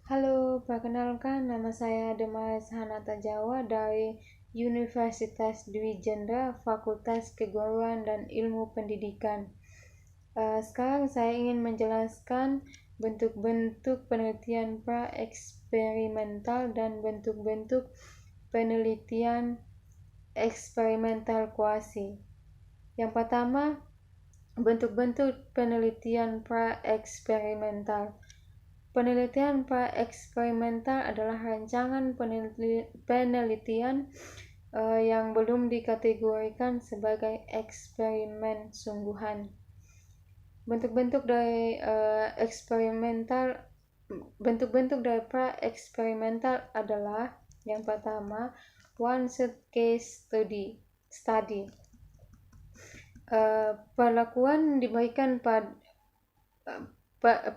Halo, perkenalkan nama saya Demaris Hanata Jawa dari Universitas Dwi Jendra, Fakultas Keguruan dan Ilmu Pendidikan. Sekarang saya ingin menjelaskan bentuk-bentuk penelitian pra-eksperimental dan bentuk-bentuk penelitian eksperimental kuasi. Yang pertama, bentuk-bentuk penelitian pra-eksperimental. Penelitian pra-eksperimental adalah rancangan penelitian yang belum dikategorikan sebagai eksperimen sungguhan. Bentuk-bentuk dari pra-eksperimental adalah yang pertama, one-shot case study. Perlakuan diberikan pada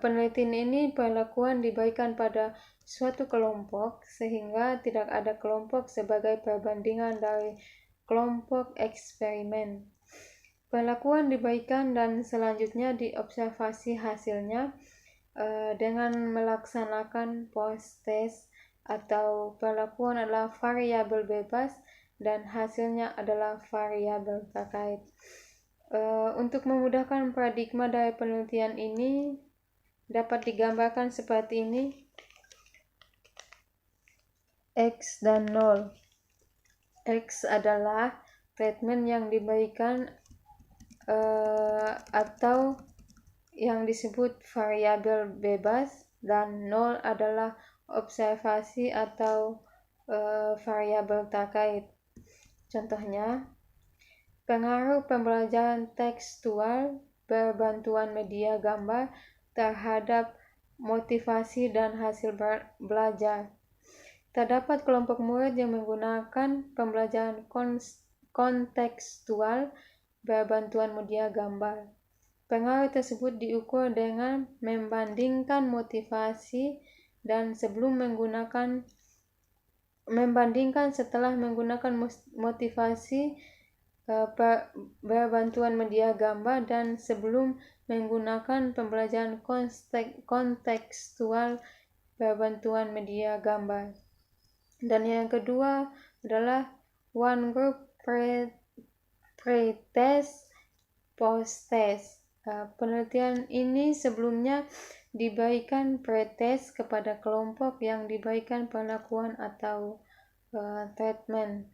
penelitian ini diberikan pada suatu kelompok sehingga tidak ada kelompok sebagai perbandingan dari kelompok eksperimen. Perlakuan diberikan dan selanjutnya diobservasi hasilnya dengan melaksanakan post-test atau perlakuan adalah variabel bebas dan hasilnya adalah variabel terkait. Untuk memudahkan paradigma dari penelitian ini dapat digambarkan seperti ini. X dan 0. X adalah treatment yang diberikan atau yang disebut variabel bebas, dan 0 adalah observasi atau variabel terkait. Contohnya, pengaruh pembelajaran tekstual berbantuan media gambar terhadap motivasi dan hasil belajar. Terdapat kelompok murid yang menggunakan pembelajaran kontekstual berbantuan media gambar. Pengaruh tersebut diukur dengan membandingkan motivasi dan membandingkan setelah menggunakan motivasi berbantuan media gambar dan sebelum menggunakan pembelajaran kontekstual berbantuan media gambar. Dan yang kedua adalah one group pre-test post-test. Penelitian ini sebelumnya diberikan pre-test kepada kelompok yang diberikan perlakuan atau treatment.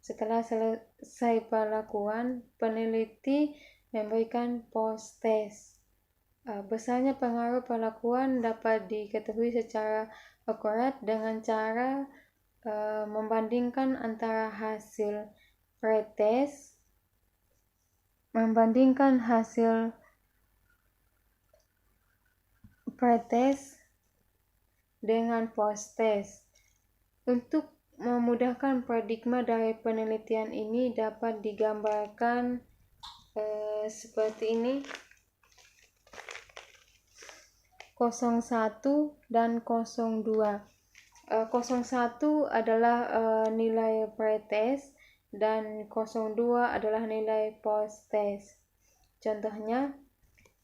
Setelah selesai perlakuan, peneliti memberikan post-test. Besarnya pengaruh perlakuan dapat diketahui secara akurat dengan cara membandingkan antara hasil pre-test dengan post-test. Untuk memudahkan paradigma dari penelitian ini dapat digambarkan seperti ini. 01 dan 02. 01 adalah nilai pretest dan 02 adalah nilai post-test. Contohnya,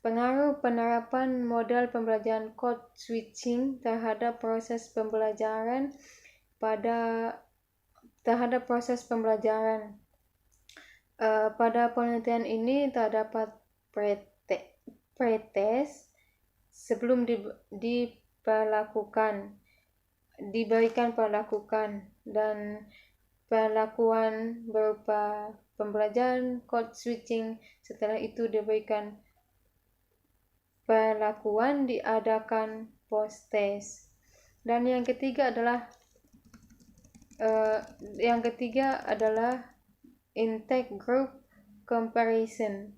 pengaruh penerapan model pembelajaran code switching terhadap proses pembelajaran. Pada penelitian ini terdapat pretest sebelum diberikan perlakuan dan perlakuan berupa pembelajaran code switching. Setelah itu diberikan perlakuan, diadakan post-test. Dan yang ketiga adalah intake group comparison.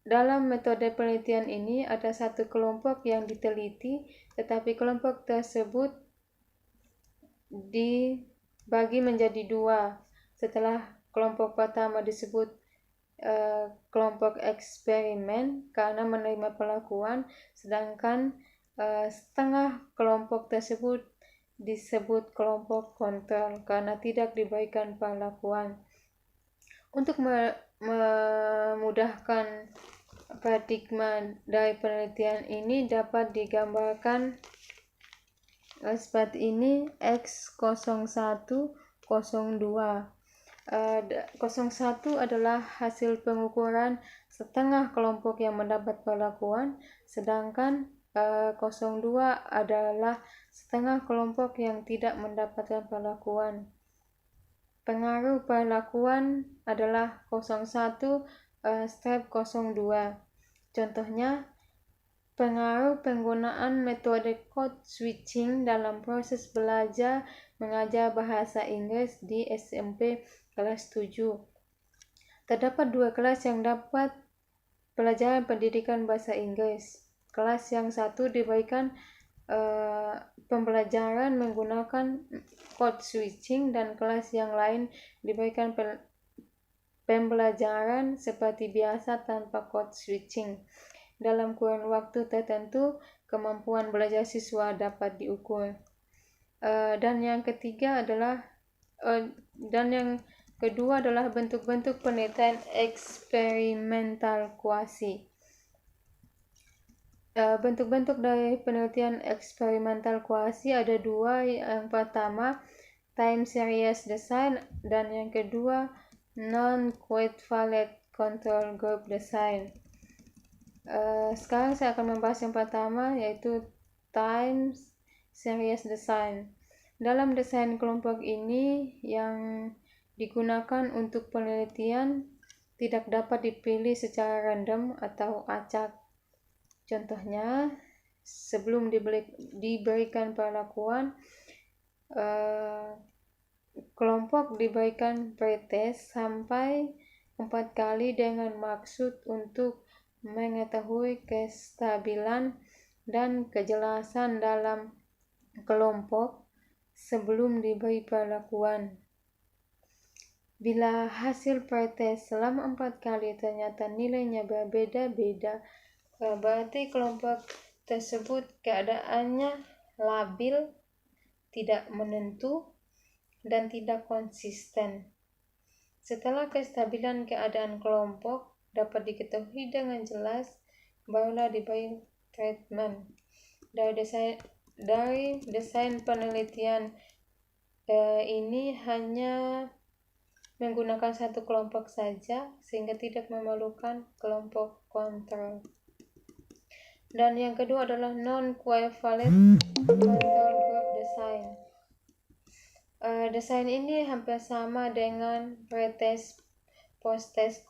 Dalam metode penelitian ini ada satu kelompok yang diteliti, tetapi kelompok tersebut dibagi menjadi dua. Setelah kelompok pertama disebut kelompok eksperimen karena menerima perlakuan, sedangkan setengah kelompok tersebut disebut kelompok kontrol karena tidak diberikan perlakuan. Untuk memudahkan paradigma dari penelitian ini dapat digambarkan Seperti ini X0102. 01 adalah hasil pengukuran setengah kelompok yang mendapat perlakuan, sedangkan 02 adalah setengah kelompok yang tidak mendapatkan perlakuan. Pengaruh perlakuan adalah 01/02. Contohnya, pengaruh penggunaan metode code switching dalam proses belajar mengajar bahasa Inggris di SMP kelas 7. Terdapat 2 kelas yang dapat pelajaran pendidikan bahasa Inggris. Kelas yang satu diberikan pembelajaran menggunakan code switching dan kelas yang lain diberikan pembelajaran seperti biasa tanpa code switching. Dalam kurun waktu tertentu, kemampuan belajar siswa dapat diukur. Dan yang kedua adalah bentuk-bentuk penelitian eksperimental kuasi. Bentuk-bentuk dari penelitian eksperimental kuasi ada 2. Yang pertama, time series design, dan yang kedua, non-equivalent control group design. Sekarang saya akan membahas yang pertama, yaitu time series design. Dalam desain kelompok ini yang digunakan untuk penelitian tidak dapat dipilih secara random atau acak. Contohnya, sebelum diberikan perlakuan, kelompok diberikan pretest sampai 4 kali dengan maksud untuk mengetahui kestabilan dan kejelasan dalam kelompok sebelum diberi perlakuan. Bila hasil pretest selama 4 kali ternyata nilainya berbeda-beda, berarti kelompok tersebut keadaannya labil, tidak menentu, dan tidak konsisten. Setelah kestabilan keadaan kelompok dapat diketahui dengan jelas, barulah diberi treatment. Dari desain penelitian ini hanya menggunakan satu kelompok saja, sehingga tidak memerlukan kelompok kontrol. Dan yang kedua adalah non-equivalent control group design. Desain ini hampir sama dengan pretest post-test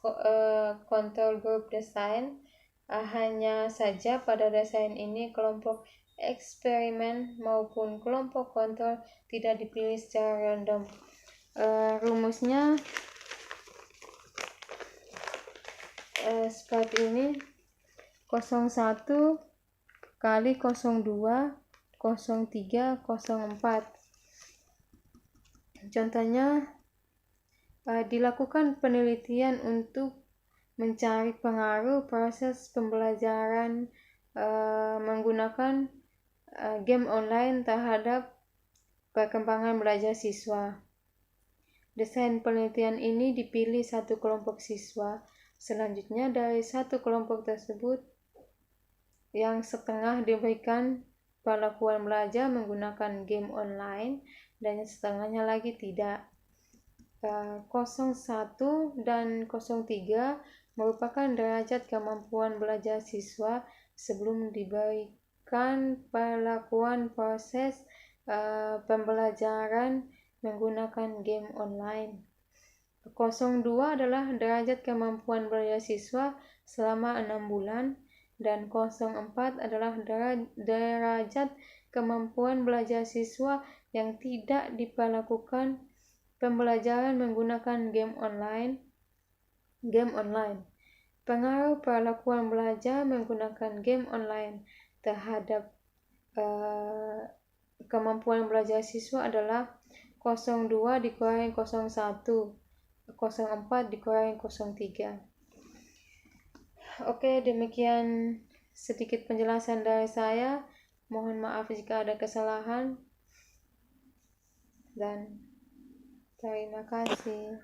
control group design. Hanya saja pada desain ini kelompok eksperimen maupun kelompok kontrol tidak dipilih secara random. Rumusnya seperti ini: 01 kali 02 03 04. Contohnya, dilakukan penelitian untuk mencari pengaruh proses pembelajaran menggunakan game online terhadap perkembangan belajar siswa. Desain penelitian ini dipilih satu kelompok siswa. Selanjutnya, dari satu kelompok tersebut yang setengah diberikan perlakuan belajar menggunakan game online dan yang setengahnya lagi tidak. 01 dan 03 merupakan derajat kemampuan belajar siswa sebelum diberikan perlakuan proses pembelajaran menggunakan game online. 02 adalah derajat kemampuan belajar siswa selama 6 bulan, dan 04 adalah derajat kemampuan belajar siswa yang tidak diperlakukan pembelajaran menggunakan game online. Pengaruh perlakuan belajar menggunakan game online terhadap kemampuan belajar siswa adalah 02 dikurangi 01, 04 dikurangi 03. Oke, demikian sedikit penjelasan dari saya. Mohon maaf jika ada kesalahan, dan terima kasih.